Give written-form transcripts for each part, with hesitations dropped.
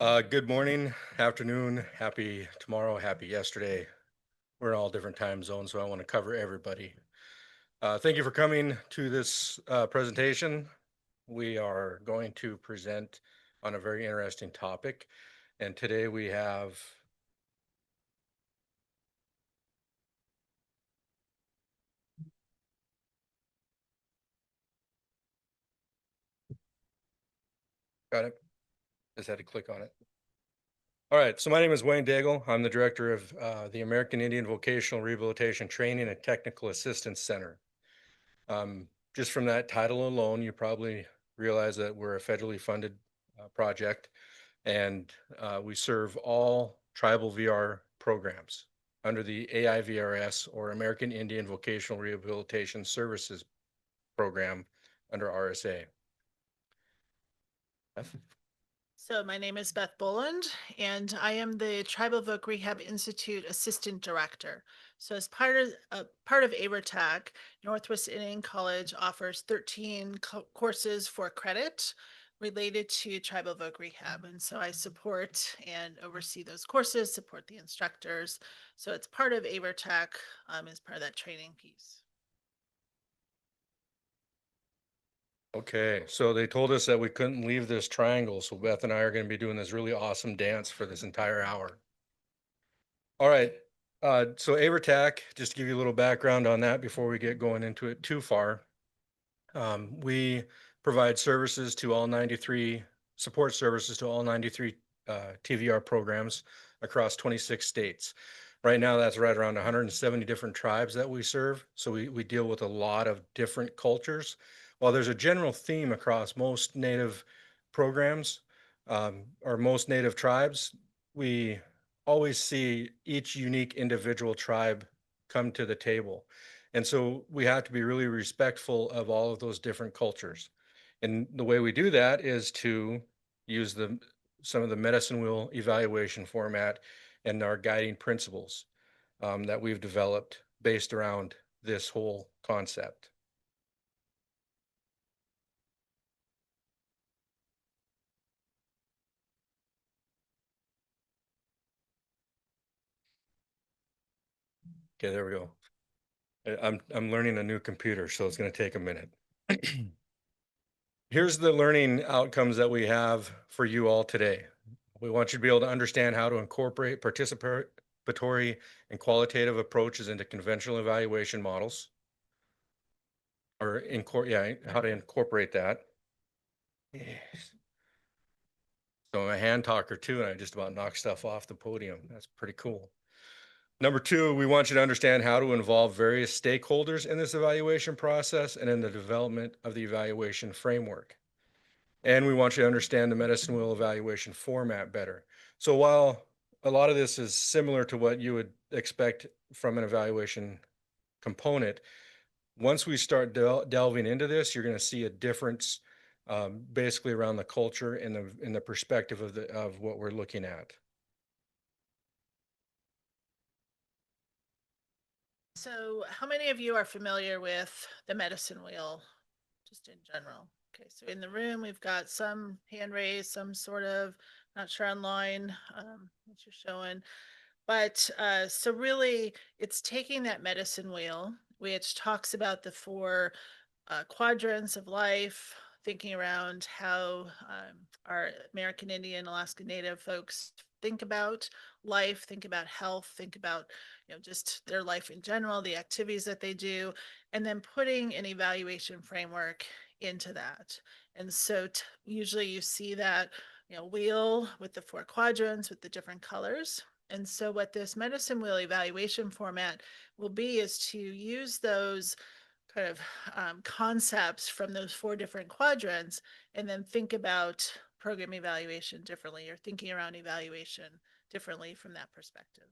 Good morning, afternoon, happy tomorrow, happy yesterday. We're in all different time zones, so I want to cover everybody. Thank you for coming to this presentation. We are going to present on a very interesting topic. And today we have, got it? Just had to click on it. All right, so my name is Wayne Daigle. I'm the director of the American Indian Vocational Rehabilitation Training and Technical Assistance Center. Just from that title alone, you probably realize that we're a federally funded project, and we serve all tribal VR programs under the AIVRS, or American Indian Vocational Rehabilitation Services Program, under RSA. So my name is Beth Boland, and I am the Tribal Voc Rehab Institute Assistant Director. So as part of ARTAC, Northwest Indian College offers 13 courses for credit related to tribal voc rehab, and so I support and oversee those courses, support the instructors. So it's part of ARTAC, as part of that training piece. Okay, so they told us that we couldn't leave this triangle, so Beth and I are going to be doing this really awesome dance for this entire hour. All right, so ARTAC, just to give you a little background on that before we get going into it too far. We provide services to all 93, support services to all 93 TVR programs across 26 states. Right now, that's right around 170 different tribes that we serve. So we deal with a lot of different cultures. While there's a general theme across most Native programs, or most Native tribes, we always see each unique individual tribe come to the table. And so we have to be really respectful of all of those different cultures. And the way we do that is to use some of the medicine wheel evaluation format and our guiding principles that we've developed based around this whole concept. Okay, there we go. I'm learning a new computer, so it's going to take a minute. Here's the learning outcomes that we have for you all today. We want you to be able to understand how to incorporate participatory and qualitative approaches into conventional evaluation models, or how to incorporate that. Yes. So I'm a hand talker too, and I just about knock stuff off the podium. That's pretty cool. Number two, we want you to understand how to involve various stakeholders in this evaluation process and in the development of the evaluation framework. And we want you to understand the medicine wheel evaluation format better. So while a lot of this is similar to what you would expect from an evaluation component, once we start delving into this, you're going to see a difference, basically around the culture and the perspective of what we're looking at. So how many of you are familiar with the medicine wheel, just in general? Okay, so in the room, we've got some hand raised, some sort of, not sure online what you're showing. But so really, it's taking that medicine wheel, which talks about the four quadrants of life, thinking around how our American Indian, Alaska Native folks think about life, think about health, think about just their life in general, the activities that they do, and then putting an evaluation framework into that. And so usually you see that wheel with the four quadrants with the different colors. And so what this medicine wheel evaluation format will be is to use those kind of concepts from those four different quadrants and then think about program evaluation differently, or thinking around evaluation differently from that perspective.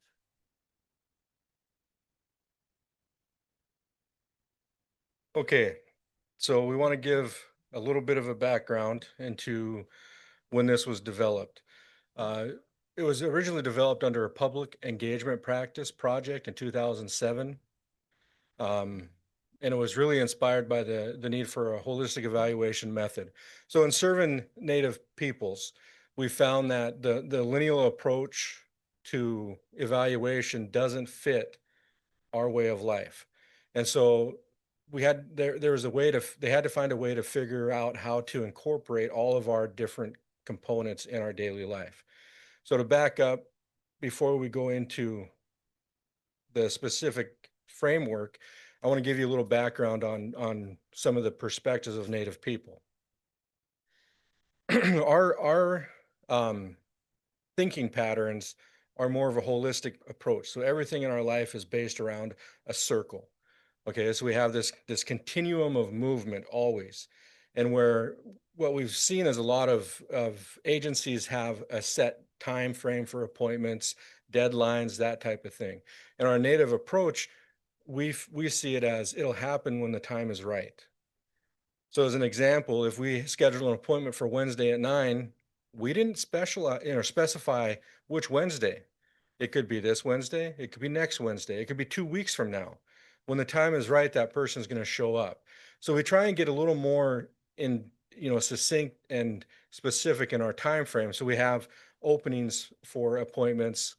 Okay, so we want to give a little bit of a background into when this was developed. Uh, it was originally developed under a public engagement practice project in 2007. Um, and it was really inspired by the need for a holistic evaluation method. So in serving Native peoples, we found that the lineal approach to evaluation doesn't fit our way of life. And so there was a way to they had to find a way to figure out how to incorporate all of our different components in our daily life. So to back up before we go into the specific framework, I want to give you a little background on some of the perspectives of Native people. Our thinking patterns are more of a holistic approach. So everything in our life is based around a circle. Okay, so we have this continuum of movement always, and where what we've seen is a lot of agencies have a set time frame for appointments, deadlines, that type of thing. And our native approach, we see it as it'll happen when the time is right. So as an example, if we schedule an appointment for Wednesday at 9, we didn't specify which Wednesday. It could be this Wednesday, it could be next Wednesday, it could be 2 weeks from now. When the time is right, that person's going to show up. So we try and get a little more succinct and specific in our time frame. So we have openings for appointments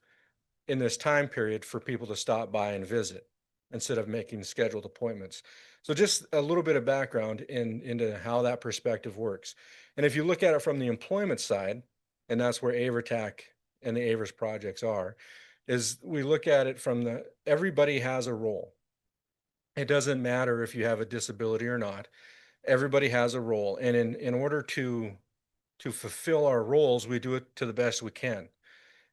in this time period for people to stop by and visit instead of making scheduled appointments. So just a little bit of background into how that perspective works. And if you look at it from the employment side, and that's where AverTac and the Avers projects are, is we look at it from the everybody has a role. It doesn't matter if you have a disability or not. Everybody has a role. And in order to fulfill our roles, we do it to the best we can.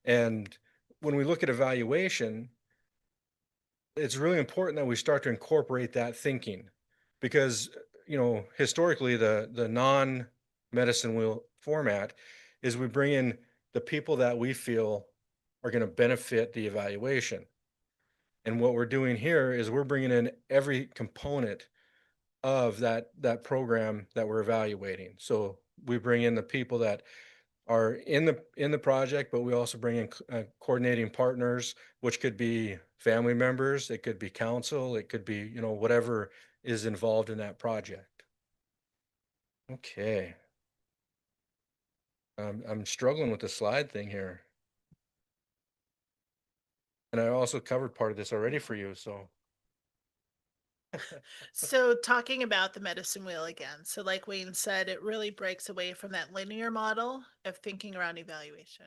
And when we look at evaluation, it's really important that we start to incorporate that thinking because historically the non medicine wheel format is we bring in the people that we feel are going to benefit the evaluation. And what we're doing here is we're bringing in every component of that program that we're evaluating. So we bring in the people that are in the project, but we also bring in coordinating partners, which could be family members, it could be council, it could be whatever is involved in that project. Okay, I'm struggling with the slide thing here, and I also covered part of this already for you. So So talking about the medicine wheel again. So like Wayne said, it really breaks away from that linear model of thinking around evaluation.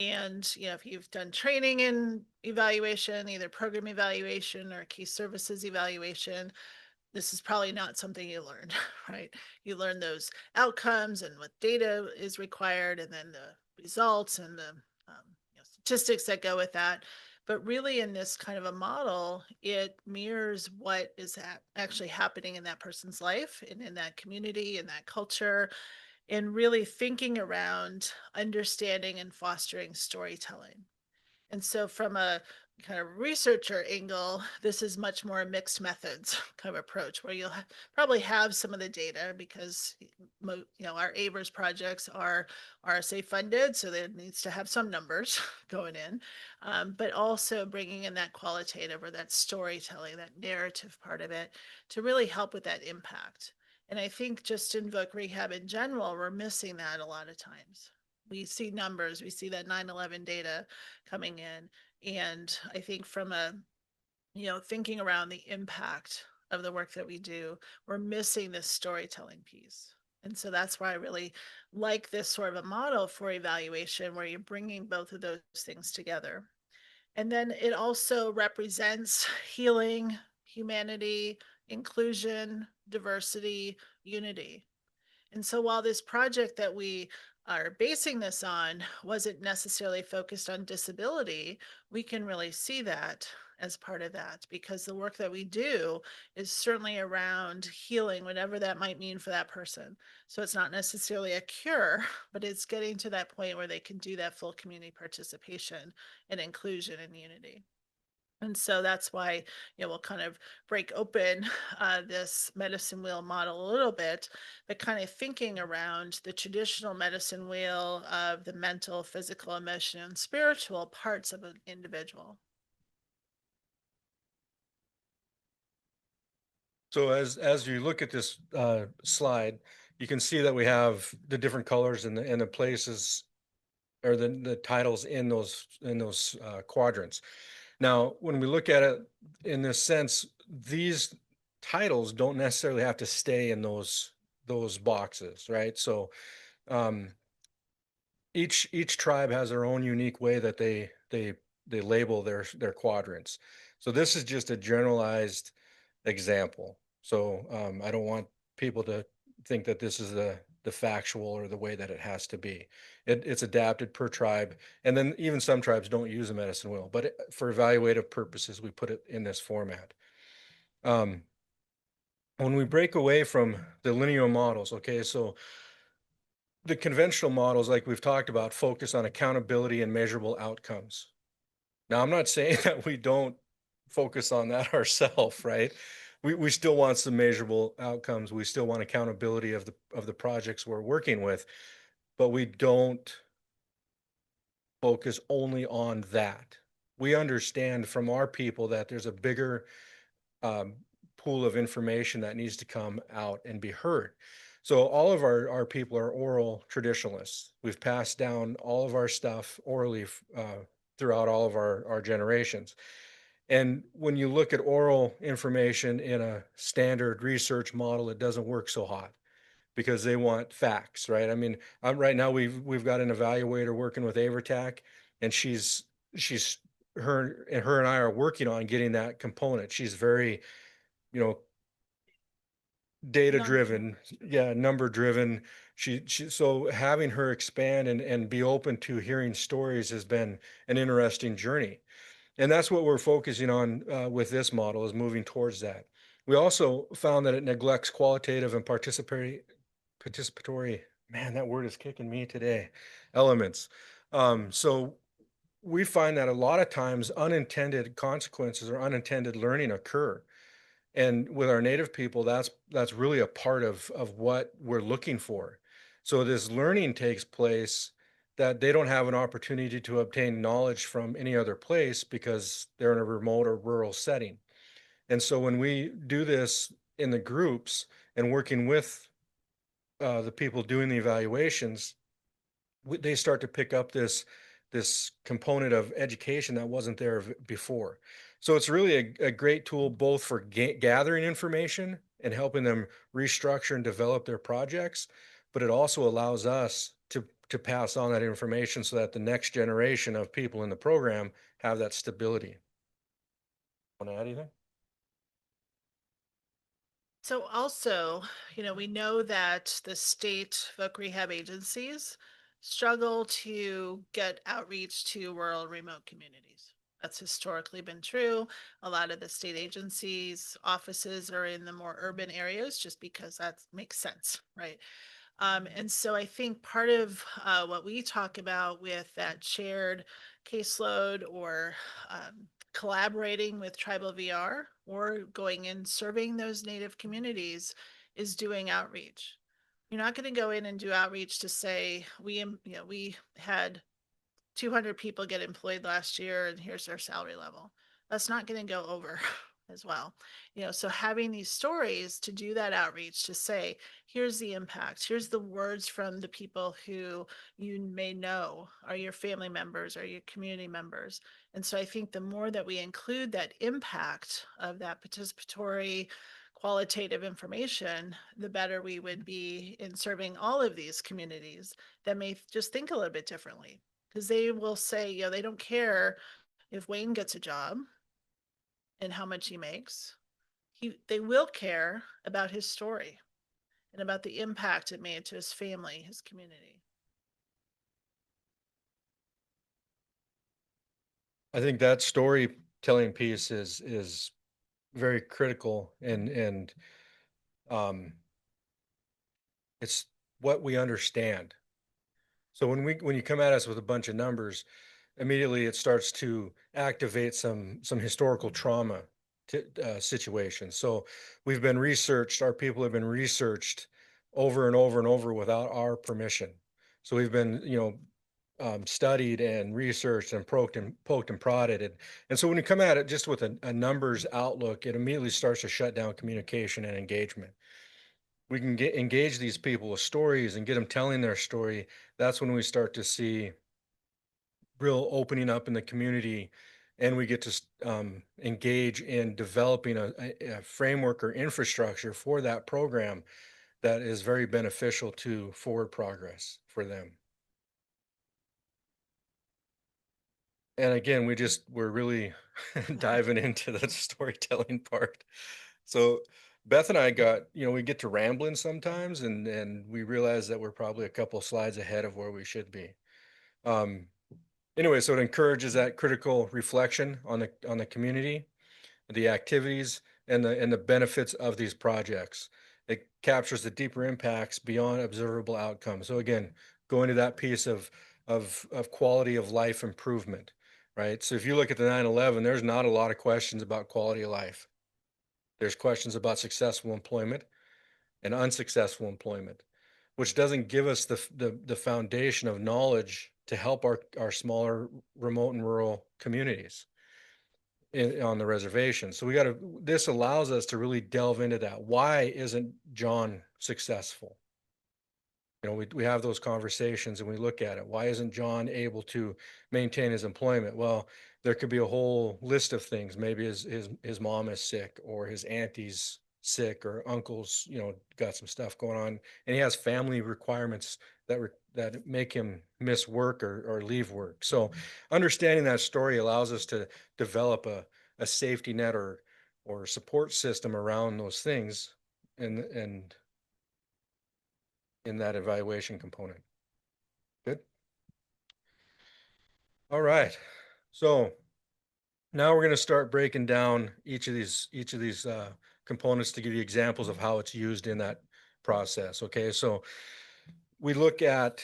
And, if you've done training in evaluation, either program evaluation or key services evaluation, this is probably not something you learn, right? You learn those outcomes and what data is required, and then the results and the statistics that go with that. But really, in this kind of a model, it mirrors what is actually happening in that person's life and in that community and that culture, and really thinking around understanding and fostering storytelling. And so, from a kind of researcher angle, this is much more a mixed methods kind of approach where you'll probably have some of the data because our Avers projects are RSA funded, so there needs to have some numbers going in, but also bringing in that qualitative or that storytelling, that narrative part of it to really help with that impact. And I think just in voc rehab in general, we're missing that a lot of times. We see numbers, we see that 9/11 data coming in. And I think from thinking around the impact of the work that we do, we're missing this storytelling piece. And so that's why I really like this sort of a model for evaluation where you're bringing both of those things together. And then it also represents healing, humanity, inclusion, diversity, unity. And so while this project that we are basing this on wasn't necessarily focused on disability, we can really see that as part of that because the work that we do is certainly around healing, whatever that might mean for that person. So it's not necessarily a cure, but it's getting to that point where they can do that full community participation and inclusion and unity. And so that's why, we'll kind of break open this medicine wheel model a little bit, but kind of thinking around the traditional medicine wheel of the mental, physical, emotional, and spiritual parts of an individual. so as you look at this slide, you can see that we have the different colors and the places or the titles in those quadrants. Now, when we look at it in this sense, these titles don't necessarily have to stay in those boxes, right? So um, each tribe has their own unique way that they label their quadrants. So this is just a generalized example. So I don't want people to think that this is the factual or the way that it has to be. It's adapted per tribe, and then even some tribes don't use a medicine wheel, but for evaluative purposes, we put it in this format. Um, when we break away from the linear models, okay, so the conventional models, like we've talked about, focus on accountability and measurable outcomes. Now, I'm not saying that we don't focus on that ourselves, right? We still want some measurable outcomes. We still want accountability of the projects we're working with, but we don't focus only on that. We understand from our people that there's a bigger um, pool of information that needs to come out and be heard. So all of our people are oral traditionalists. We've passed down all of our stuff orally throughout all of our generations. And when you look at oral information in a standard research model, it doesn't work so hot because they want facts, right? I mean, right now we've got an evaluator working with Avertac, and she's her and I are working on getting that component. She's very, you know, data Number. driven, yeah, number driven. She so having her expand and be open to hearing stories has been an interesting journey. And that's what we're focusing on with this model, is moving towards that. We also found that it neglects qualitative and participatory, man, that word is kicking me today, elements. So we find that a lot of times unintended consequences or unintended learning occur. And with our native people, that's really a part of what we're looking for. So this learning takes place that they don't have an opportunity to obtain knowledge from any other place because they're in a remote or rural setting. And so when we do this in the groups and working with the people doing the evaluations, they start to pick up this component of education that wasn't there before. So it's really a great tool both for gathering information and helping them restructure and develop their projects, but it also allows us to pass on that information so that the next generation of people in the program have that stability. Want to add anything? So also, we know that the state voc rehab agencies struggle to get outreach to rural remote communities. That's historically been true. A lot of the state agencies offices are in the more urban areas just because that makes sense, right? And so I think part of what we talk about with that shared caseload or collaborating with Tribal VR or going and serving those Native communities is doing outreach. You're not going to go in and do outreach to say we had 200 people get employed last year and here's their salary level. That's not going to go over as well. So having these stories to do that outreach to say, here's the impact, here's the words from the people who you may know are your family members or your community members. And so I think the more that we include that impact of that participatory qualitative information, the better we would be in serving all of these communities that may just think a little bit differently, because they will say, they don't care if Wayne gets a job and how much he makes. They will care about his story and about the impact it made to his family, his community. I think that storytelling piece is very critical, and um, it's what we understand. So when you come at us with a bunch of numbers, immediately it starts to activate some historical trauma situations. So we've been researched, our people have been researched over and over and over without our permission. So we've been, studied and researched and poked and prodded. And so when you come at it just with a numbers outlook, it immediately starts to shut down communication and engagement. We can engage these people with stories and get them telling their story. That's when we start to see real opening up in the community, and we get to engage in developing a framework or infrastructure for that program that is very beneficial to forward progress for them. And again, we're really diving into the storytelling part. So Beth and I got, we get to rambling sometimes, and we realize that we're probably a couple slides ahead of where we should be. Um, anyway, so it encourages that critical reflection on the community, the activities, and the benefits of these projects. It captures the deeper impacts beyond observable outcomes. So again, going to that piece of quality of life improvement, right? So if you look at the 9/11, there's not a lot of questions about quality of life. There's questions about successful employment and unsuccessful employment, which doesn't give us the foundation of knowledge to help our smaller remote and rural communities on the reservation. So this allows us to really delve into that. Why isn't John successful? We have those conversations and we look at it. Why isn't John able to maintain his employment? Well, there could be a whole list of things. Maybe his mom is sick, or his auntie's sick, or uncle's, got some stuff going on, and he has family requirements that make him miss work or leave work. So understanding that story allows us to develop a safety net or support system around those things, and in that evaluation component. Good. All right. So now we're going to start breaking down each of these components to give you examples of how it's used in that process. Okay. So we look at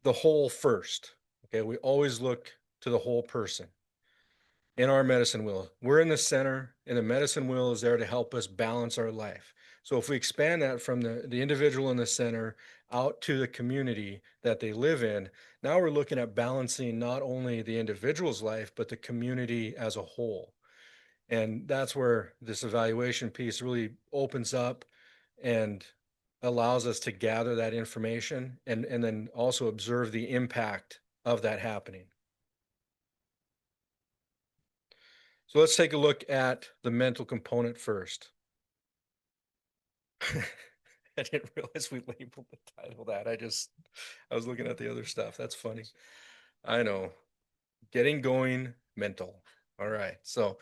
the whole first. Okay. We always look to the whole person in our medicine wheel. We're in the center, and the medicine wheel is there to help us balance our life. So if we expand that from the individual in the center out to the community that they live in, now we're looking at balancing not only the individual's life, but the community as a whole. And that's where this evaluation piece really opens up and allows us to gather that information and then also observe the impact of that happening. So let's take a look at the mental component first. I didn't realize we labeled the title that. I was looking at the other stuff. That's funny. I know. Getting going mental. All right. So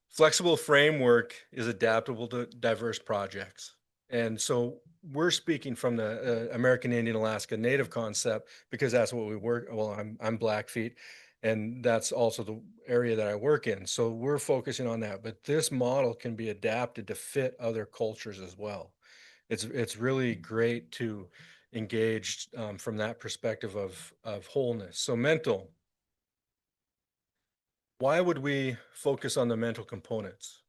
flexible framework is adaptable to diverse projects. And so we're speaking from the American Indian Alaska Native concept because that's what we work. Well, I'm Blackfeet, and that's also the area that I work in. So we're focusing on that. But this model can be adapted to fit other cultures as well. It's really great to engage from that perspective of wholeness. So mental. Why would we focus on the mental components?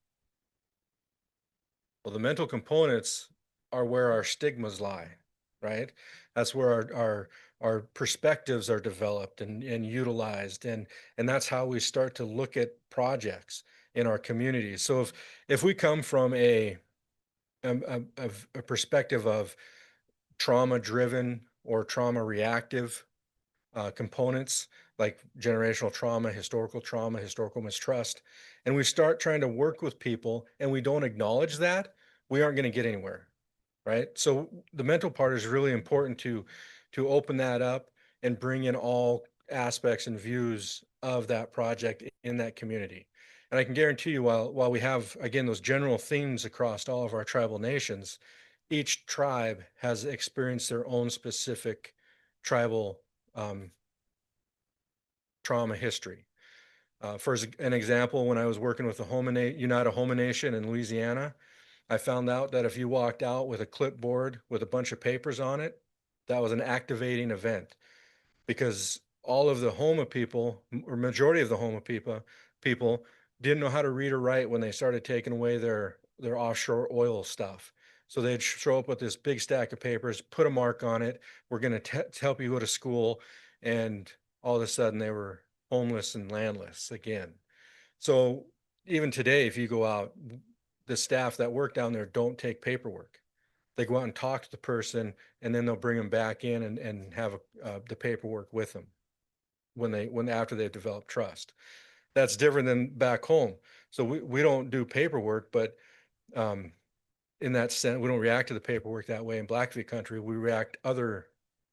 Well, the mental components are where our stigmas lie, right? That's where our perspectives are developed and utilized, and that's how we start to look at projects in our communities. So if we come from a perspective of trauma driven or trauma reactive components like generational trauma, historical mistrust, and we start trying to work with people and we don't acknowledge that, we aren't going to get anywhere, right? So the mental part is really important to open that up and bring in all aspects and views of that project in that community. And I can guarantee you, while we have again those general themes across all of our tribal nations, each tribe has experienced their own specific tribal trauma history. For an example, when I was working with the United Homa Nation in Louisiana, I found out that if you walked out with a clipboard with a bunch of papers on it, that was an activating event because all of the Homa people, or majority of the Homa people didn't know how to read or write when they started taking away their offshore oil stuff. So they'd show up with this big stack of papers, put a mark on it. We're going to help you go to school. And all of a sudden they were homeless and landless again. So even today, if you go out, the staff that work down there don't take paperwork. They go out and talk to the person, and then they'll bring them back in and have the paperwork with them. when after they've developed trust. That's different than back home. So we don't do paperwork, but um, in that sense, we don't react to the paperwork that way. In Blackfeet country, we react other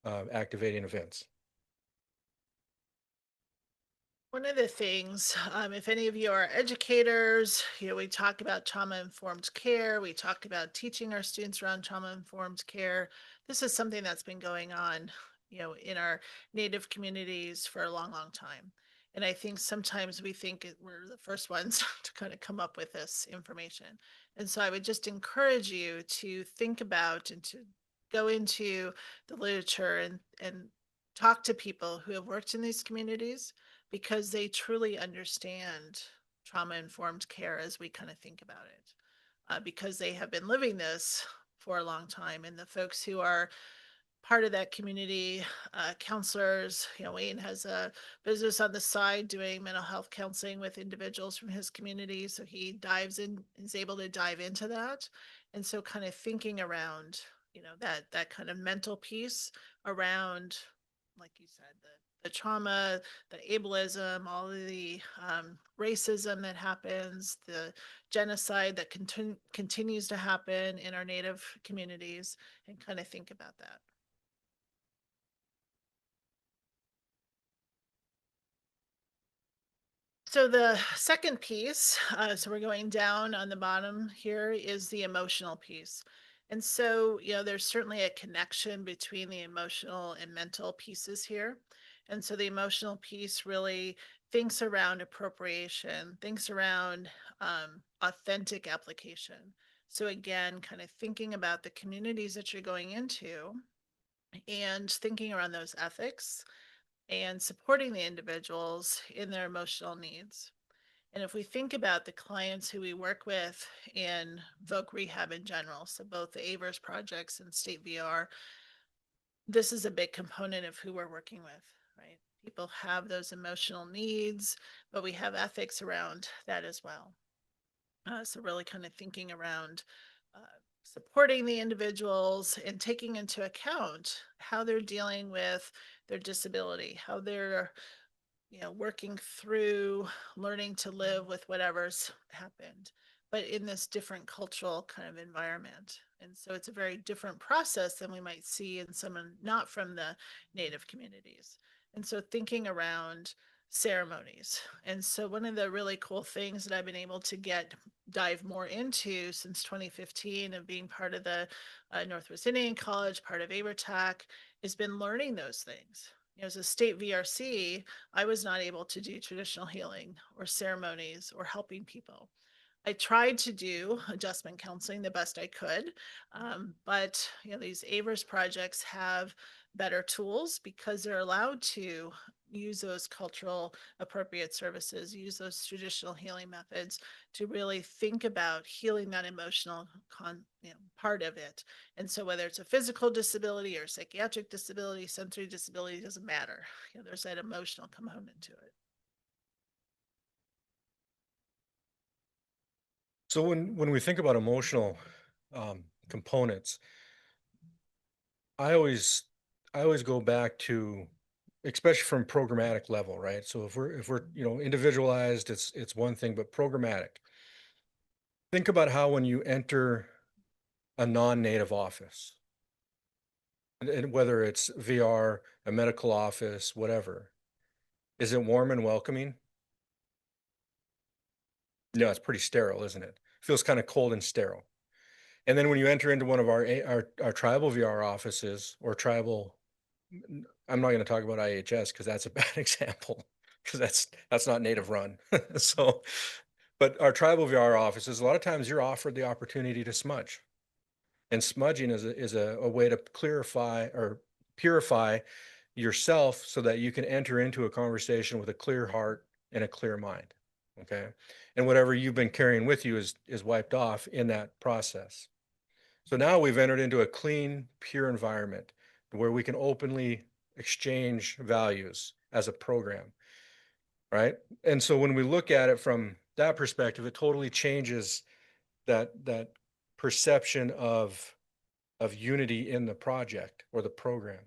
activating events. One of the things, if any of you are educators, we talk about trauma-informed care. We talk about teaching our students around trauma-informed care. This is something that's been going on, in our Native communities for a long, long time. And I think sometimes we think we're the first ones to kind of come up with this information. And so I would just encourage you to think about and to go into the literature and talk to people who have worked in these communities, because they truly understand trauma-informed care as we kind of think about it, because they have been living this for a long time. And the folks who are part of that community, counselors, Wayne has a business on the side doing mental health counseling with individuals from his community. So he dives in, is able to dive into that. And so kind of thinking around, that kind of mental piece around, like you said, the trauma, the ableism, all of the racism that happens, the genocide that continues to happen in our Native communities, and kind of think about that. So the second piece, so we're going down on the bottom here, is the emotional piece. And so, there's certainly a connection between the emotional and mental pieces here. And so the emotional piece really thinks around appropriation, thinks around authentic application. So again, kind of thinking about the communities that you're going into and thinking around those ethics and supporting the individuals in their emotional needs. And if we think about the clients who we work with in Voc Rehab in general, so both the AVERS projects and State VR, this is a big component of who we're working with, right? People have those emotional needs, but we have ethics around that as well. So really kind of thinking around uh, supporting the individuals and taking into account how they're dealing with their disability, how they're working through learning to live with whatever's happened, but in this different cultural kind of environment. And so it's a very different process than we might see in someone not from the Native communities. And so thinking around ceremonies. And so one of the really cool things that I've been able to dive more into since 2015 of being part of the Northwest Indian College, part of ABERTAC, has been learning those things. As a state VRC, I was not able to do traditional healing or ceremonies or helping people. I tried to do adjustment counseling the best I could, but these AVERS projects have better tools because they're allowed to use those cultural appropriate services, use those traditional healing methods to really think about healing that emotional part of it. And so whether it's a physical disability or psychiatric disability, sensory disability, doesn't matter. There's that emotional component to it. So when we think about emotional components, I always I always go back to, especially from programmatic level, right? So if we're individualized, it's one thing, but programmatic. Think about how when you enter a non-native office, and whether it's VR, a medical office, whatever, is it warm and welcoming? No, it's pretty sterile, isn't it? Feels kind of cold and sterile. And then when you enter into one of our tribal VR offices or tribal, I'm not going to talk about IHS because that's a bad example because that's not native run. So, but our tribal VR offices, a lot of times you're offered the opportunity to smudge, and smudging is a way to clarify or purify yourself so that you can enter into a conversation with a clear heart and a clear mind. Okay, and whatever you've been carrying with you is wiped off in that process. So now we've entered into a clean, pure environment where we can openly exchange values as a program, right? And so when we look at it from that perspective, it totally changes that perception of unity in the project or the program,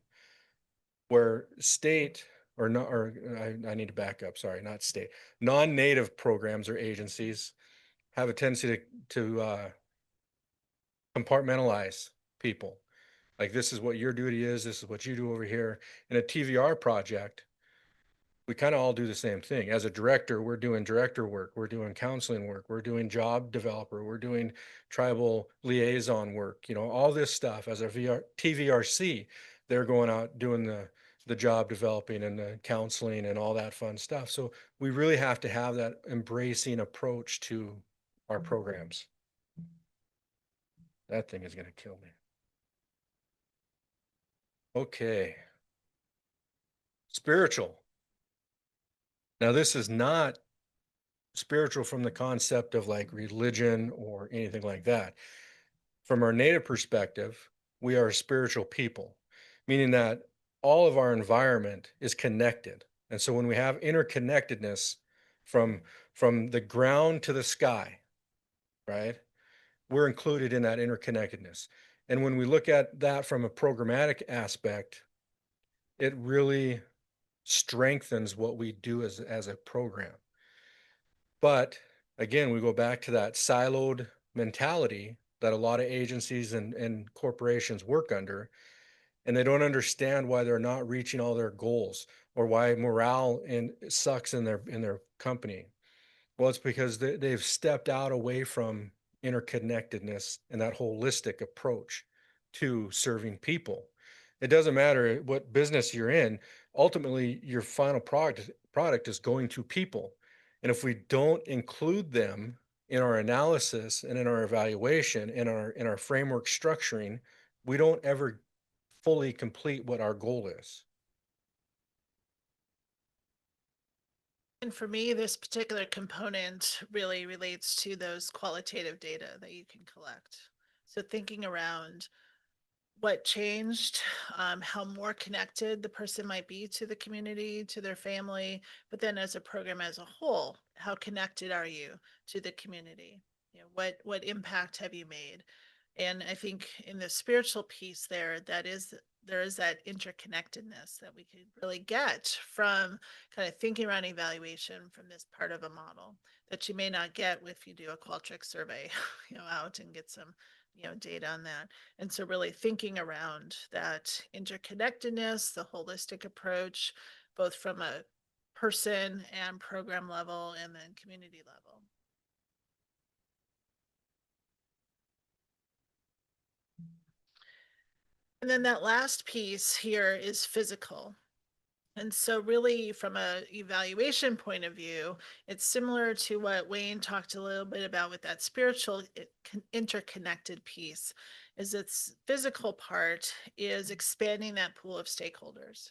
where state or not, or I need to back up, sorry, not state, non-native programs or agencies have a tendency to compartmentalize people. Like, this is what your duty is, this is what you do over here. In a TVR project, we kind of all do the same thing. As a director, we're doing director work, we're doing counseling work, we're doing job developer, we're doing tribal liaison work, all this stuff. As a TVRC, they're going out doing the job developing and the counseling and all that fun stuff. So we really have to have that embracing approach to our programs. That thing is going to kill me. Okay. Spiritual. Now, this is not spiritual from the concept of like religion or anything like that. From our native perspective, we are a spiritual people, meaning that all of our environment is connected. And so when we have interconnectedness from the ground to the sky, right? We're included in that interconnectedness. And when we look at that from a programmatic aspect, it really strengthens what we do as a program. But again, we go back to that siloed mentality that a lot of agencies and corporations work under, and they don't understand why they're not reaching all their goals or why morale sucks in their company. Well, it's because they've stepped out away from interconnectedness and that holistic approach to serving people. It doesn't matter what business you're in. Ultimately, your final product is going to people. And if we don't include them in our analysis and in our evaluation, in our framework structuring, we don't ever fully complete what our goal is. And for me, this particular component really relates to those qualitative data that you can collect. So thinking around what changed, how more connected the person might be to the community, to their family, but then as a program as a whole, how connected are you to the community? What impact have you made? And I think in the spiritual piece there is that interconnectedness that we could really get from kind of thinking around evaluation from this part of a model that you may not get if you do a Qualtrics survey, out and get some, data on that. And so really thinking around that interconnectedness, the holistic approach, both from a person and program level and then community level. And then that last piece here is physical. And so really from a evaluation point of view, it's similar to what Wayne talked a little bit about with that spiritual interconnected piece, is its physical part is expanding that pool of stakeholders.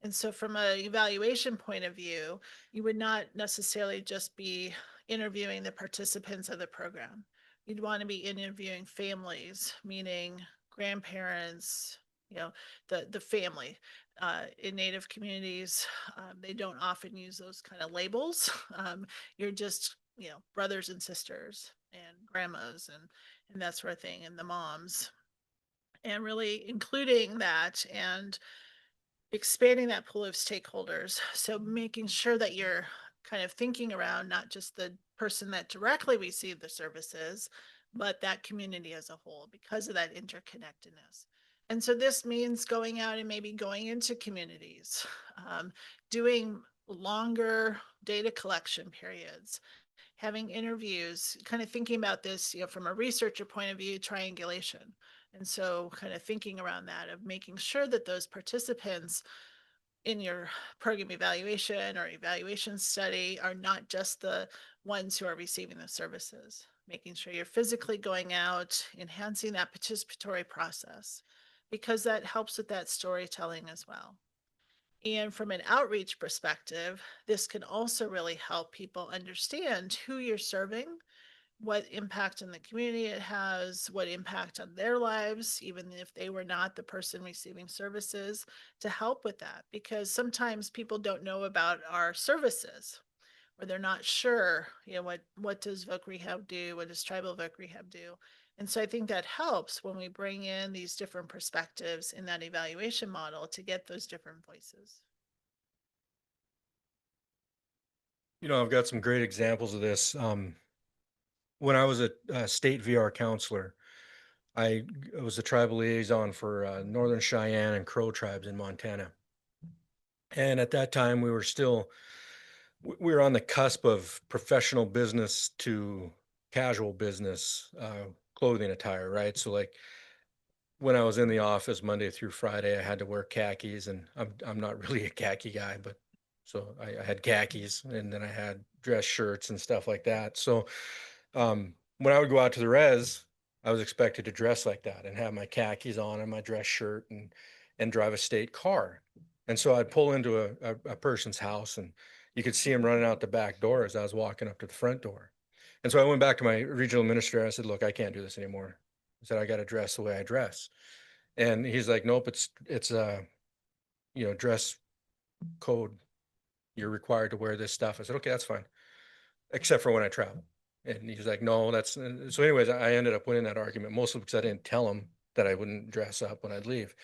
And so from a evaluation point of view, you would not necessarily just be interviewing the participants of the program. You'd want to be interviewing families, meaning grandparents, the family. In Native communities, they don't often use those kind of labels. You're just, brothers and sisters and grandmas and that sort of thing, and the moms, and really including that and expanding that pool of stakeholders. So making sure that you're kind of thinking around not just the person that directly received the services, but that community as a whole because of that interconnectedness. And so this means going out and maybe going into communities, doing longer data collection periods, having interviews, kind of thinking about this, from a researcher point of view, triangulation. And so kind of thinking around that of making sure that those participants in your program evaluation or evaluation study are not just the ones who are receiving the services, making sure you're physically going out, enhancing that participatory process, because that helps with that storytelling as well. And from an outreach perspective, this can also really help people understand who you're serving, what impact in the community it has, what impact on their lives, even if they were not the person receiving services, to help with that. Because sometimes people don't know about our services, or they're not sure, what does Voc Rehab do? What does Tribal Voc Rehab do? And so I think that helps when we bring in these different perspectives in that evaluation model to get those different voices. You know, I've got some great examples of this. When I was a state VR counselor, I was a tribal liaison for Northern Cheyenne and Crow tribes in Montana. And at that time, we were on the cusp of professional business to casual business, clothing attire, right? So like when I was in the office Monday through Friday, I had to wear khakis, and I'm not really a khaki guy, but so I had khakis, and then I had dress shirts and stuff like that. So when I would go out to the res, I was expected to dress like that and have my khakis on and my dress shirt and drive a state car. And so I'd pull into a person's house, and you could see him running out the back door as I was walking up to the front door. And so I went back to my regional administrator. I said, "Look, I can't do this anymore." I said, "I got to dress the way I dress." And he's like, "Nope, it's a dress code. You're required to wear this stuff." I said, "Okay, that's fine, except for when I travel." And he's like, "No, that's," so anyways, I ended up winning that argument, mostly because I didn't tell him that I wouldn't dress up when I'd leave.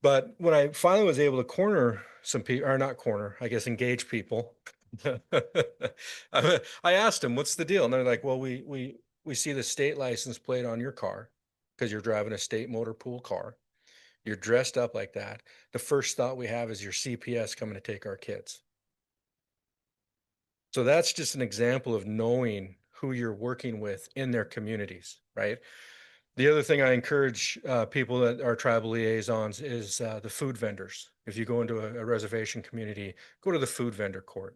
But when I finally was able to corner some people, or not corner, I guess engage people, I asked them, "What's the deal?" And they're like, "Well, we see the state license plate on your car because you're driving a state motor pool car. You're dressed up like that. The first thought we have is your CPS coming to take our kids." So that's just an example of knowing who you're working with in their communities, right? The other thing I encourage people that are tribal liaisons is the food vendors. If you go into a reservation community, go to the food vendor court.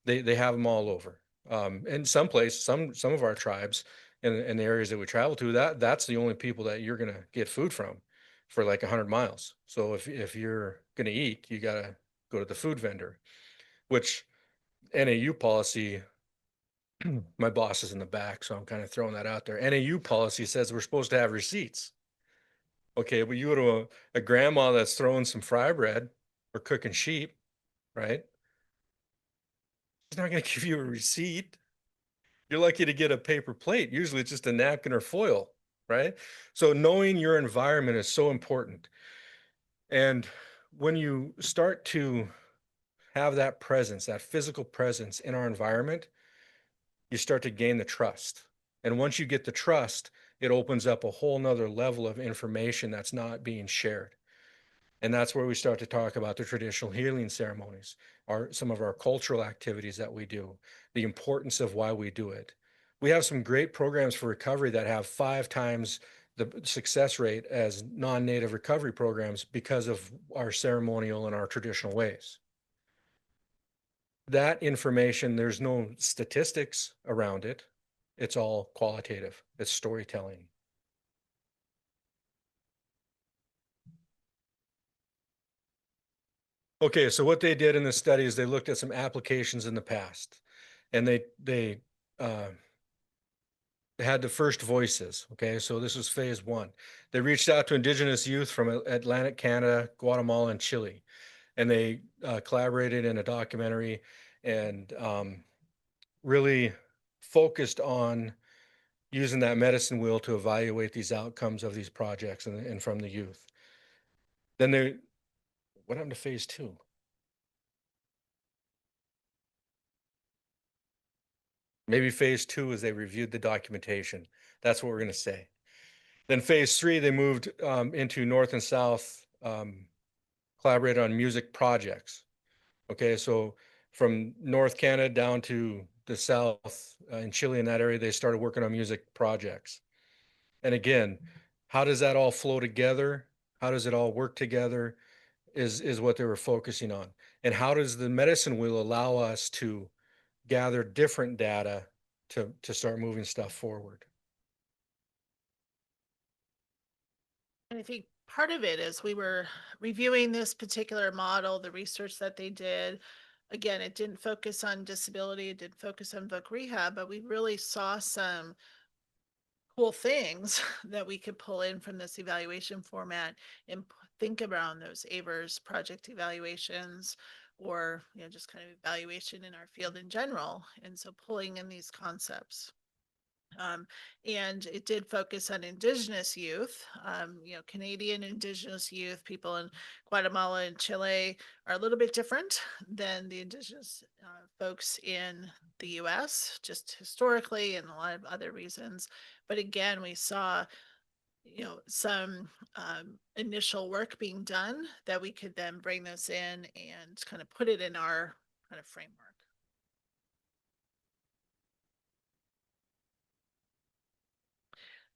They have them all over. And some of our tribes in the areas that we travel to, that's the only people that you're gonna get food from for like 100 miles. So if you're gonna eat, you gotta go to the food vendor, which NAU policy, my boss is in the back, so I'm kind of throwing that out there. NAU policy says we're supposed to have receipts. Okay, but you go to a grandma that's throwing some fry bread or cooking sheep, right? She's not going to give you a receipt. You're lucky to get a paper plate. Usually it's just a napkin or foil, right? So knowing your environment is so important. And when you start to have that presence, that physical presence in our environment, you start to gain the trust. And once you get the trust, it opens up a whole nother level of information that's not being shared. And that's where we start to talk about the traditional healing ceremonies, some of our cultural activities that we do, the importance of why we do it. We have some great programs for recovery that have 5 times the success rate as non-native recovery programs because of our ceremonial and our traditional ways. That information, there's no statistics around it. It's all qualitative. It's storytelling. Okay, so what they did in this study is they looked at some applications in the past, and they had the first voices. Okay, so this was phase one. They reached out to Indigenous youth from Atlantic Canada, Guatemala, and Chile, and they collaborated in a documentary and really focused on using that medicine wheel to evaluate these outcomes of these projects and from the youth. Then what happened to phase two? Maybe phase two is they reviewed the documentation. That's what we're going to say. Then phase three, they moved into North and South, collaborated on music projects. Okay, so from North Canada down to the South in Chile, in that area, they started working on music projects. And again, how does that all flow together? How does it all work together? Is what they were focusing on. And how does the medicine wheel allow us to gather different data to start moving stuff forward? And I think part of it is we were reviewing this particular model, the research that they did. Again, it didn't focus on disability, it didn't focus on voc rehab, but we really saw some cool things that we could pull in from this evaluation format and think around those AVERS project evaluations or just kind of evaluation in our field in general. And so pulling in these concepts. Um, and it did focus on Indigenous youth. Canadian Indigenous youth, people in Guatemala and Chile are a little bit different than the Indigenous folks in the US, just historically and a lot of other reasons. But again, we saw some initial work being done that we could then bring this in and kind of put it in our kind of framework.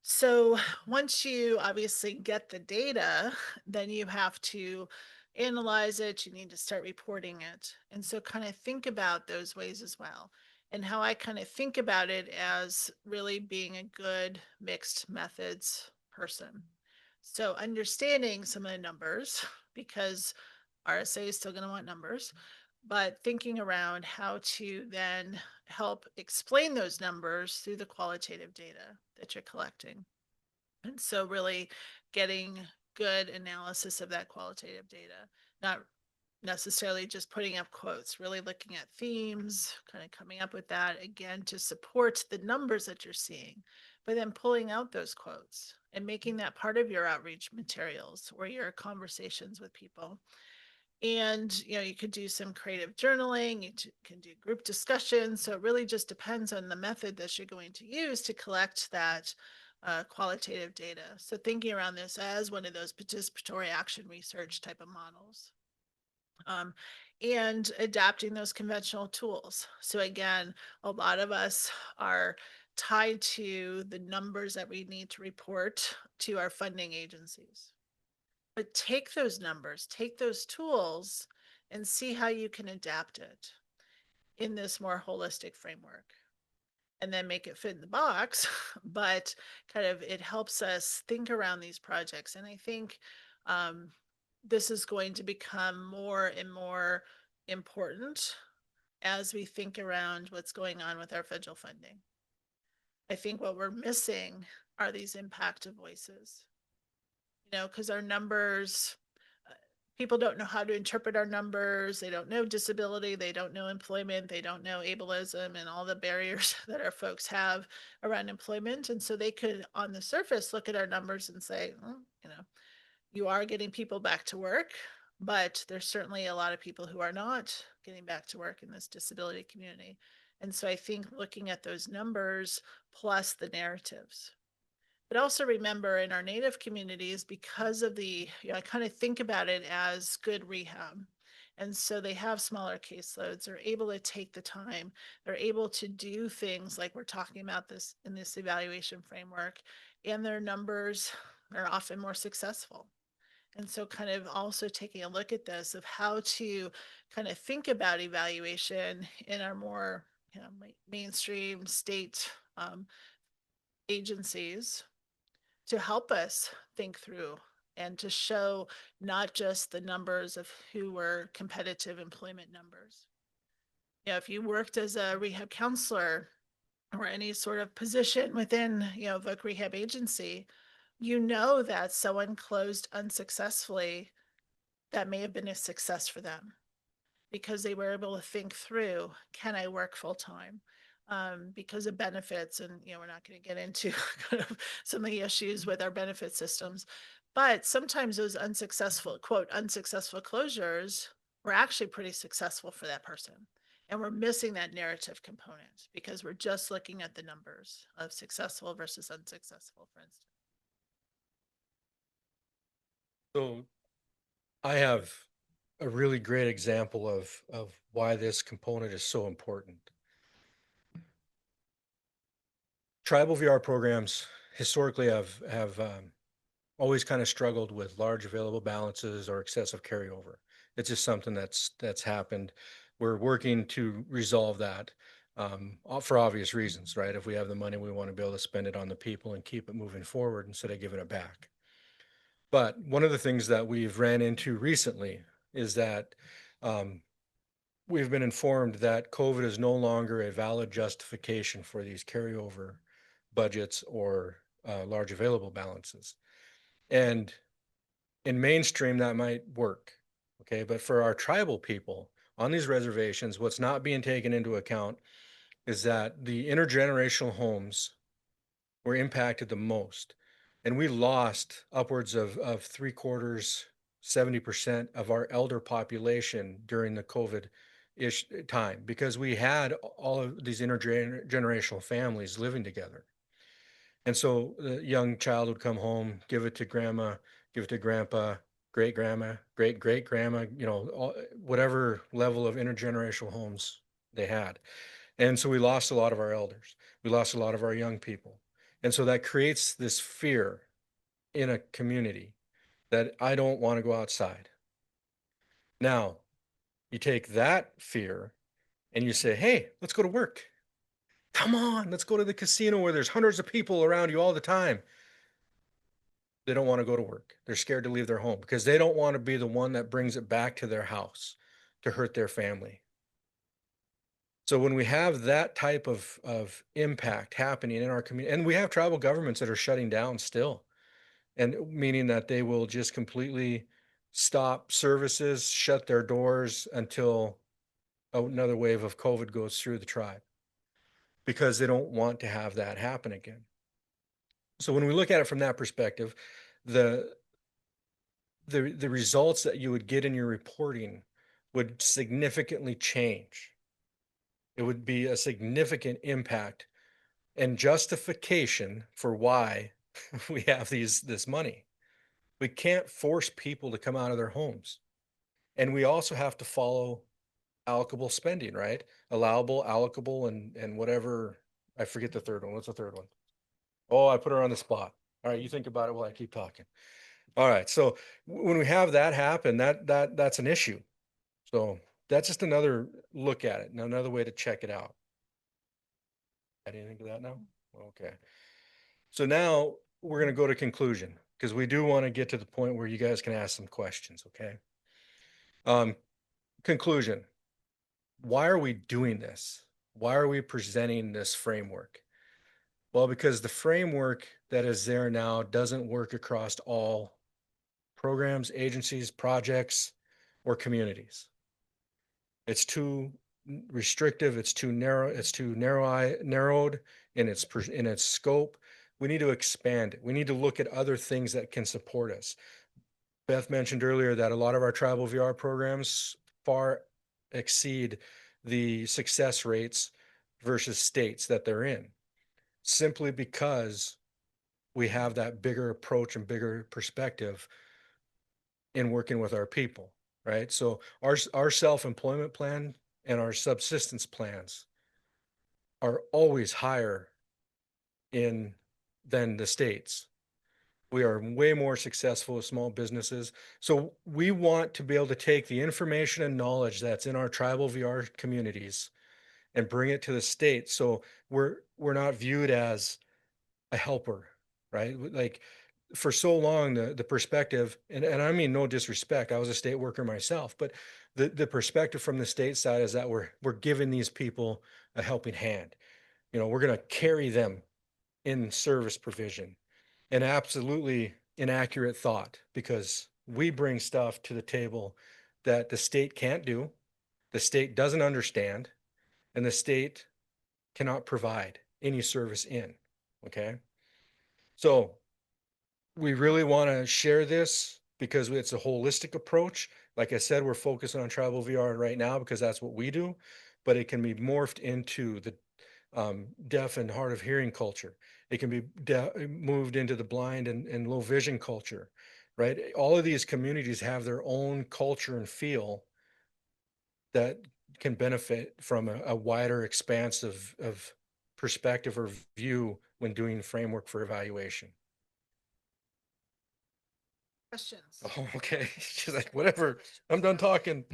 So once you obviously get the data, then you have to analyze it. You need to start reporting it. And so kind of think about those ways as well. And how I kind of think about it as really being a good mixed methods person. So understanding some of the numbers, because RSA is still going to want numbers, but thinking around how to then help explain those numbers through the qualitative data that you're collecting. And so really getting good analysis of that qualitative data, not necessarily just putting up quotes, really looking at themes, kind of coming up with that again to support the numbers that you're seeing, but then pulling out those quotes and making that part of your outreach materials or your conversations with people. And you could do some creative journaling, you can do group discussions. So it really just depends on the method that you're going to use to collect that qualitative data. So thinking around this as one of those participatory action research type of models. Um, and adapting those conventional tools. So again, a lot of us are tied to the numbers that we need to report to our funding agencies. But take those numbers, take those tools, and see how you can adapt it in this more holistic framework. And then make it fit in the box, but kind of it helps us think around these projects. And I think this is going to become more and more important as we think around what's going on with our federal funding. I think what we're missing are these impacted voices, because our numbers, uh, people don't know how to interpret our numbers. They don't know disability. They don't know employment. They don't know ableism and all the barriers that our folks have around employment. And so they could, on the surface, look at our numbers and say, you are getting people back to work, but there's certainly a lot of people who are not getting back to work in this disability community. And so I think looking at those numbers plus the narratives, but also remember in our native communities, because of I kind of think about it as good rehab. And so they have smaller caseloads, they're able to take the time, they're able to do things like we're talking about this in this evaluation framework, and their numbers are often more successful. And so kind of also taking a look at this of how to kind of think about evaluation in our more mainstream state agencies to help us think through and to show not just the numbers of who were competitive employment numbers. If you worked as a rehab counselor or any sort of position within, Voc Rehab Agency, that someone closed unsuccessfully, that may have been a success for them because they were able to think through, can I work full time? Because of benefits, and we're not going to get into kind of some of the issues with our benefit systems, but sometimes those unsuccessful closures were actually pretty successful for that person. And we're missing that narrative component because we're just looking at the numbers of successful versus unsuccessful, for instance. So I have a really great example of why this component is so important. Tribal VR programs historically have always kind of struggled with large available balances or excessive carryover. It's just something that's happened. We're working to resolve that for obvious reasons, right? If we have the money, we want to be able to spend it on the people and keep it moving forward instead of giving it back. But one of the things that we've ran into recently is that um, we've been informed that COVID is no longer a valid justification for these carryover budgets or large available balances. And in mainstream, that might work. Okay. But for our tribal people on these reservations, what's not being taken into account is that the intergenerational homes were impacted the most. And we lost upwards of 3/4, 70% of our elder population during the COVID-ish time because we had all of these intergenerational families living together. And so the young child would come home, give it to grandma, give it to grandpa, great grandma, great great grandma, whatever level of intergenerational homes they had. And so we lost a lot of our elders. We lost a lot of our young people. And so that creates this fear in a community that I don't want to go outside. Now, you take that fear and you say, hey, let's go to work. Come on, let's go to the casino where there's hundreds of people around you all the time. They don't want to go to work. They're scared to leave their home because they don't want to be the one that brings it back to their house to hurt their family. So when we have that type of impact happening in our community, and we have tribal governments that are shutting down still, and meaning that they will just completely stop services, shut their doors until another wave of COVID goes through the tribe because they don't want to have that happen again. So when we look at it from that perspective, the the results that you would get in your reporting would significantly change. It would be a significant impact and justification for why we have this money. We can't force people to come out of their homes. And we also have to follow allocable spending, right? Allowable, allocable, and whatever. I forget the third one. What's the third one? Oh, I put her on the spot. All right, you think about it while I keep talking. All right. So when we have that happen, that's an issue. So that's just another look at it, and another way to check it out. Add anything to that now? Okay. So now we're going to go to conclusion because we do want to get to the point where you guys can ask some questions. Okay. Um, conclusion. Why are we doing this? Why are we presenting this framework? Well, because the framework that is there now doesn't work across all programs, agencies, projects, or communities. It's too restrictive. It's too narrow. It's too narrowed in its scope. We need to expand it. We need to look at other things that can support us. Beth mentioned earlier that a lot of our tribal VR programs far exceed the success rates versus states that they're in, simply because we have that bigger approach and bigger perspective in working with our people, right? So our self-employment plan and our subsistence plans are always higher in than the states. We are way more successful with small businesses. So we want to be able to take the information and knowledge that's in our tribal VR communities and bring it to the state. So we're not viewed as a helper, right? Like for so long, the perspective, and I mean no disrespect, I was a state worker myself, but the perspective from the state side is that we're giving these people a helping hand. We're going to carry them in service provision. An absolutely inaccurate thought because we bring stuff to the table that the state can't do, the state doesn't understand, and the state cannot provide any service in. Okay. So we really want to share this because it's a holistic approach. Like I said, we're focusing on tribal VR right now because that's what we do, but it can be morphed into the deaf and hard of hearing culture. It can be moved into the blind and low vision culture, right? All of these communities have their own culture and feel that can benefit from a wider expanse of perspective or view when doing framework for evaluation. Questions? Oh, okay. She's like, whatever, I'm done talking.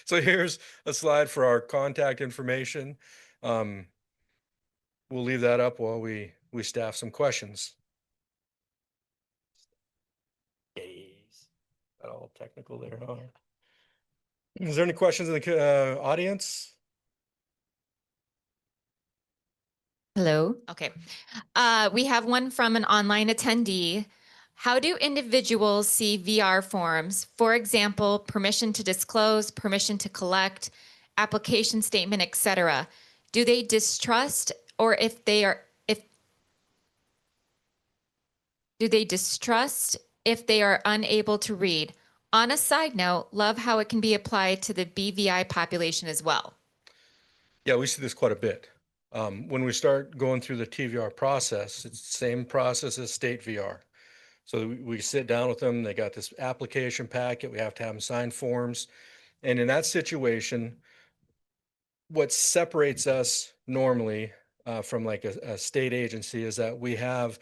So here's a slide for our contact information. We'll leave that up while we staff some questions. Yes. Got all technical there, huh? Is there any questions in the audience? Hello. Okay. We have one from an online attendee. How do individuals see VR forms? For example, permission to disclose, permission to collect, application statement, etc. Do they distrust, or if do they distrust if they are unable to read? On a side note, love how it can be applied to the BVI population as well. Yeah, we see this quite a bit. When we start going through the TVR process, it's the same process as state VR. So we sit down with them, they got this application packet, we have to have them sign forms. And in that situation, what separates us normally from like a state agency is that we have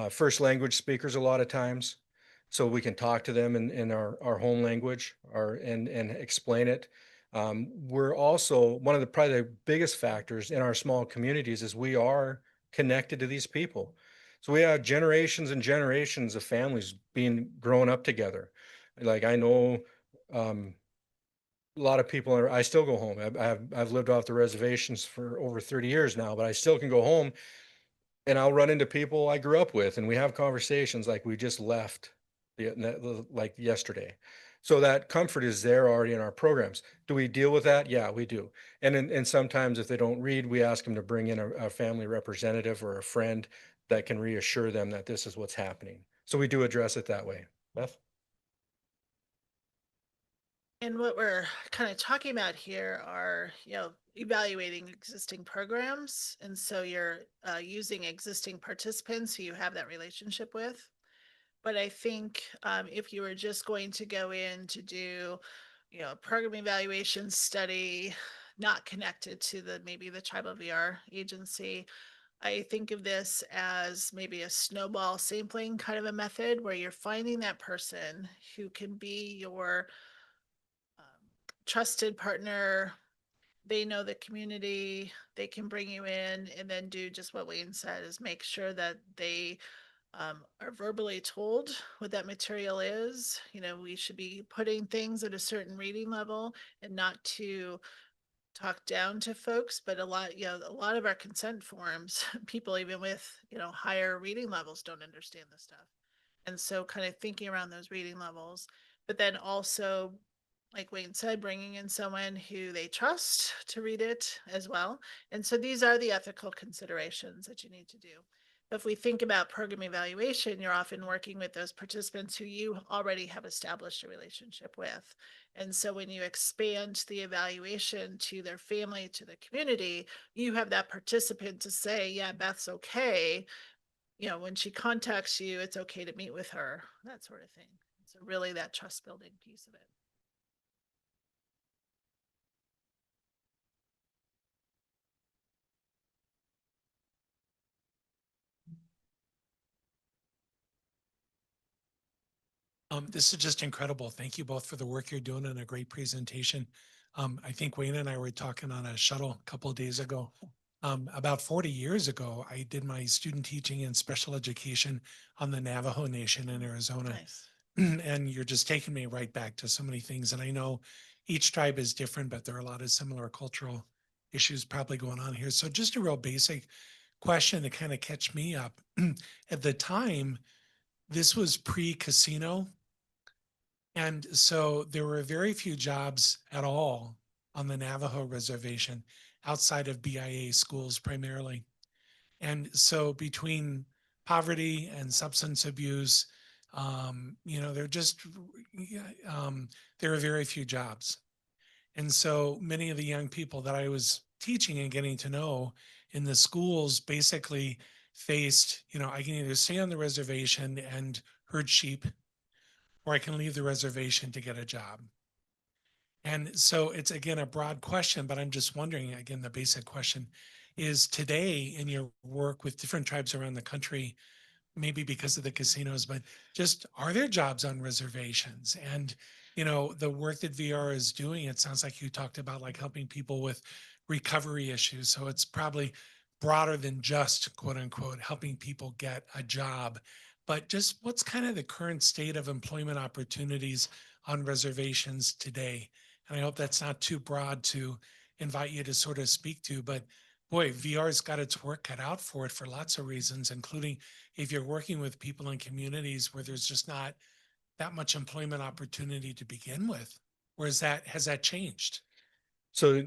first language speakers a lot of times. So we can talk to them in our home language and explain it. We're also one of the probably the biggest factors in our small communities is we are connected to these people. So we have generations and generations of families being grown up together. Like I know um, a lot of people are, I still go home. I've lived off the reservations for over 30 years now, but I still can go home and I'll run into people I grew up with and we have conversations like we just left like yesterday. So that comfort is there already in our programs. Do we deal with that? Yeah, we do. And sometimes if they don't read, we ask them to bring in a family representative or a friend that can reassure them that this is what's happening. So we do address it that way. Beth? And what we're kind of talking about here are, evaluating existing programs. And so you're using existing participants who you have that relationship with. But I think if you were just going to go in to do, a program evaluation study, not connected to maybe the tribal VR agency, I think of this as maybe a snowball sampling kind of a method where you're finding that person who can be your trusted partner. They know the community, they can bring you in and then do just what Wayne said is make sure that they are verbally told what that material is. We should be putting things at a certain reading level and not to talk down to folks, but a lot of our consent forms, people even with, higher reading levels don't understand this stuff. And so kind of thinking around those reading levels, but then also, like Wayne said, bringing in someone who they trust to read it as well. And so these are the ethical considerations that you need to do. If we think about program evaluation, you're often working with those participants who you already have established a relationship with. And so when you expand the evaluation to their family, to the community, you have that participant to say, yeah, Beth's okay. When she contacts you, it's okay to meet with her, that sort of thing. So really that trust building piece of it. This is just incredible. Thank you both for the work you're doing and a great presentation. I think Wayne and I were talking on a shuttle a couple of days ago. About 40 years ago, I did my student teaching in special education on the Navajo Nation in Arizona. Nice. And you're just taking me right back to so many things. And I know each tribe is different, but there are a lot of similar cultural issues probably going on here. So just a real basic question to kind of catch me up. At the time, this was pre-casino. And so there were very few jobs at all on the Navajo reservation outside of BIA schools primarily. And so between poverty and substance abuse, there just, there are very few jobs. And so many of the young people that I was teaching and getting to know in the schools basically faced, I can either stay on the reservation and herd sheep, or I can leave the reservation to get a job. And so it's again a broad question, but I'm just wondering again, the basic question is today in your work with different tribes around the country, maybe because of the casinos, but just are there jobs on reservations? And, the work that VR is doing, it sounds like you talked about like helping people with recovery issues. So it's probably broader than just quote unquote helping people get a job. But just what's kind of the current state of employment opportunities on reservations today? And I hope that's not too broad to invite you to sort of speak to, but boy, VR's got its work cut out for it for lots of reasons, including if you're working with people in communities where there's just not that much employment opportunity to begin with. Or has that changed? So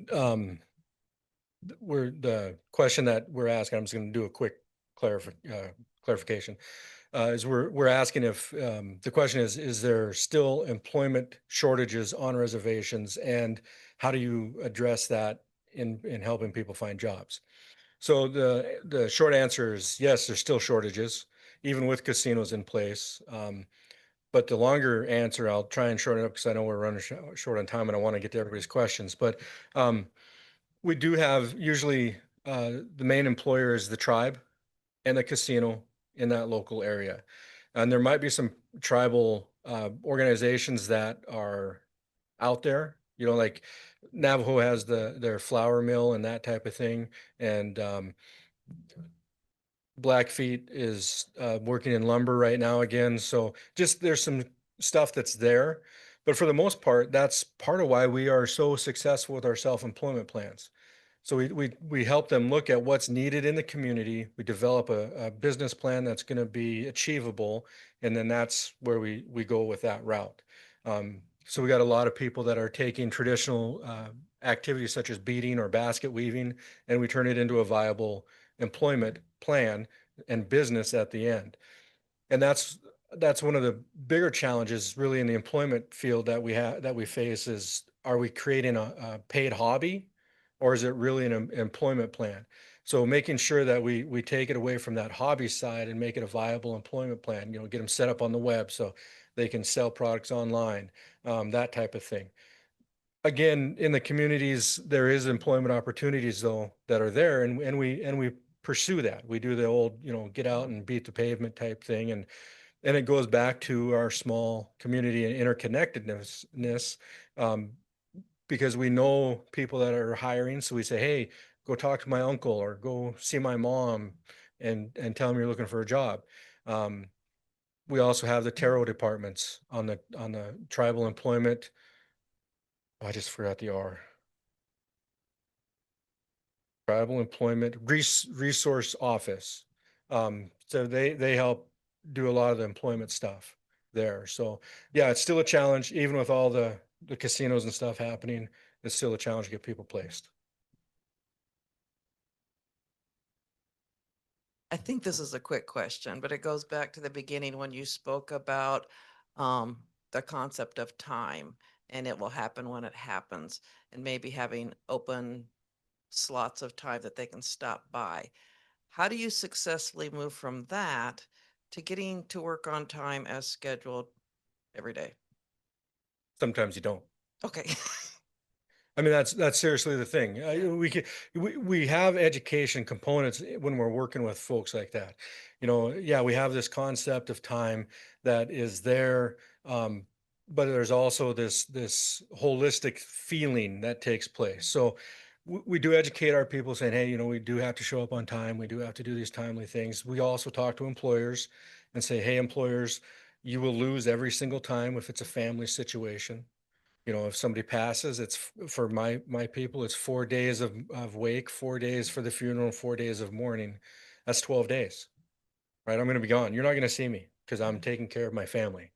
the question that we're asking, I'm just going to do a quick clarification. is we're asking if, the question is there still employment shortages on reservations, and how do you address that in helping people find jobs? So the short answer is yes, there's still shortages, even with casinos in place. But the longer answer, I'll try and shorten it up because I know we're running short on time and I want to get to everybody's questions. But we do have usually the main employer is the tribe and the casino in that local area. And there might be some tribal organizations that are out there, like Navajo has their flour mill and that type of thing. And Blackfeet is working in lumber right now again. So just there's some stuff that's there. But for the most part, that's part of why we are so successful with our self-employment plans. So we help them look at what's needed in the community. We develop a business plan that's going to be achievable, and then that's where we go with that route. So we got a lot of people that are taking traditional activities such as beading or basket weaving, and we turn it into a viable employment plan and business at the end. And that's one of the bigger challenges really in the employment field that we face is, are we creating a paid hobby, or is it really an employment plan? So making sure that we take it away from that hobby side and make it a viable employment plan, get them set up on the web so they can sell products online, that type of thing. Again, in the communities, there is employment opportunities though that are there, and we pursue that. We do the old, get out and beat the pavement type thing, and it goes back to our small community and interconnectedness, because we know people that are hiring. So we say, hey, go talk to my uncle or go see my mom and tell them you're looking for a job. We also have the tarot departments on the tribal employment. Oh, I just forgot the R. Tribal Employment Resource Office. So they help do a lot of the employment stuff there. So yeah, it's still a challenge, even with all the casinos and stuff happening. It's still a challenge to get people placed. I think this is a quick question, but it goes back to the beginning when you spoke about the concept of time, and it will happen when it happens, and maybe having open slots of time that they can stop by. How do you successfully move from that to getting to work on time as scheduled every day? Sometimes you don't. Okay. I mean, that's seriously the thing. We have education components when we're working with folks like that. Yeah, we have this concept of time that is there, but there's also this holistic feeling that takes place. So we do educate our people saying, hey, we do have to show up on time. We do have to do these timely things. We also talk to employers and say, hey, employers, you will lose every single time if it's a family situation. If somebody passes, it's for my people, it's 4 days of wake, 4 days for the funeral, 4 days of mourning. That's 12 days, right? I'm going to be gone. You're not going to see me because I'm taking care of my family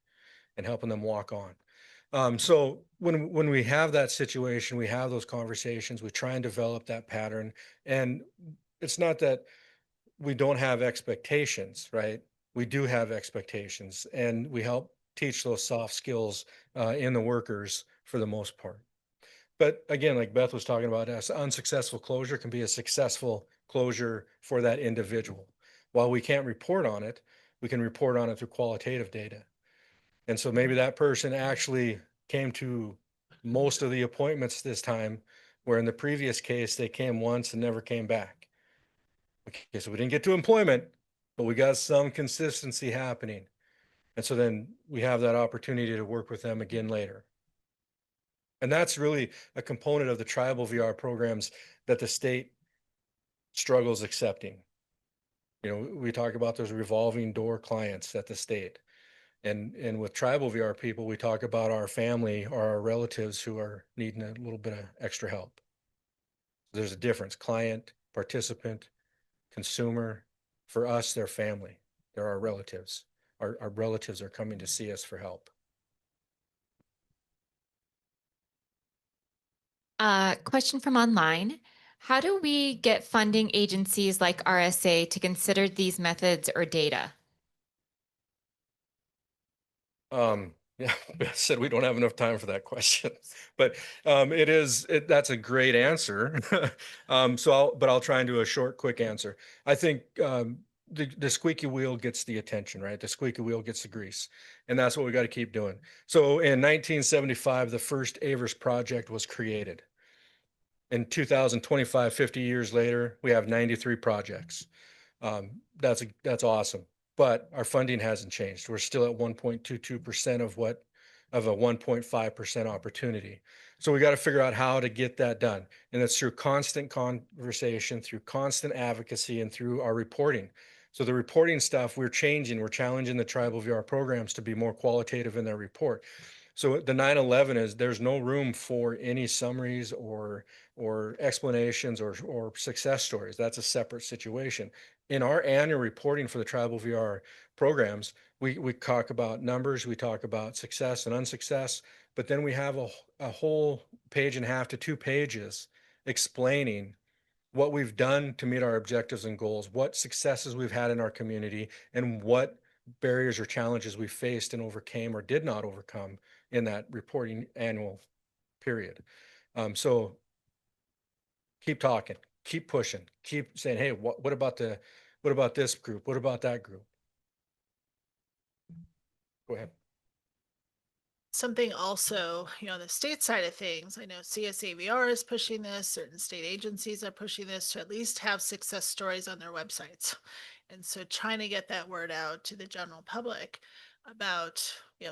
and helping them walk on. So when we have that situation, we have those conversations, we try and develop that pattern. And it's not that we don't have expectations, right? We do have expectations, and we help teach those soft skills in the workers for the most part. But again, like Beth was talking about, unsuccessful closure can be a successful closure for that individual. While we can't report on it, we can report on it through qualitative data. And so maybe that person actually came to most of the appointments this time, where in the previous case, they came once and never came back. Okay, so we didn't get to employment, but we got some consistency happening. And so then we have that opportunity to work with them again later. And that's really a component of the tribal VR programs that the state struggles accepting. We talk about those revolving door clients at the state. And with tribal VR people, we talk about our family or our relatives who are needing a little bit of extra help. There's a difference: client, participant, consumer. For us, they're family. They're our relatives. Our relatives are coming to see us for help. Question from online. How do we get funding agencies like RSA to consider these methods or data? Yeah, Beth said we don't have enough time for that question, but that's a great answer. But I'll try and do a short, quick answer. I think the squeaky wheel gets the attention, right? The squeaky wheel gets the grease, and that's what we got to keep doing. So in 1975, the first Avers project was created. In 2025, 50 years later, we have 93 projects. That's awesome. But our funding hasn't changed. We're still at 1.22% of a 1.5% opportunity. So we got to figure out how to get that done. And it's through constant conversation, through constant advocacy, and through our reporting. So the reporting stuff we're changing, we're challenging the tribal VR programs to be more qualitative in their report. So the 9/11 is there's no room for any summaries or explanations or success stories. That's a separate situation. In our annual reporting for the tribal VR programs, we talk about numbers, we talk about success and unsuccess, but then we have a whole page and a half to 2 pages explaining what we've done to meet our objectives and goals, what successes we've had in our community, and what barriers or challenges we faced and overcame or did not overcome in that reporting annual period. So keep talking, keep pushing, keep saying, hey, what about this group? What about that group? Go ahead. Something also, the state side of things, I know CSAVR is pushing this, certain state agencies are pushing this to at least have success stories on their websites. And so trying to get that word out to the general public about,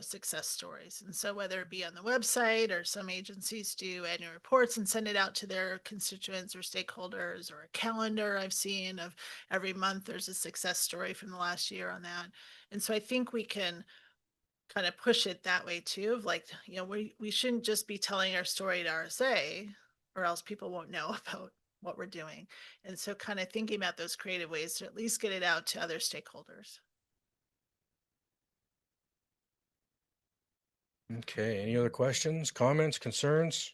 success stories. And so whether it be on the website or some agencies do annual reports and send it out to their constituents or stakeholders, or a calendar I've seen of every month there's a success story from the last year on that. And so I think we can kind of push it that way too, of like, we shouldn't just be telling our story to RSA, or else people won't know about what we're doing. And so kind of thinking about those creative ways to at least get it out to other stakeholders. Okay, any other questions, comments, concerns?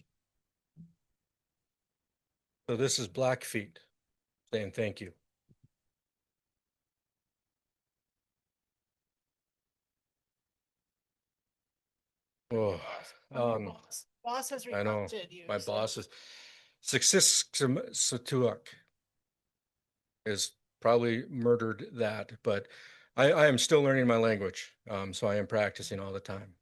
So this is Blackfeet saying thank you. Oh, Boss has I know, requested you. my so- boss is Satuak is probably murdered that, but I am still learning my language. So I am practicing all the time.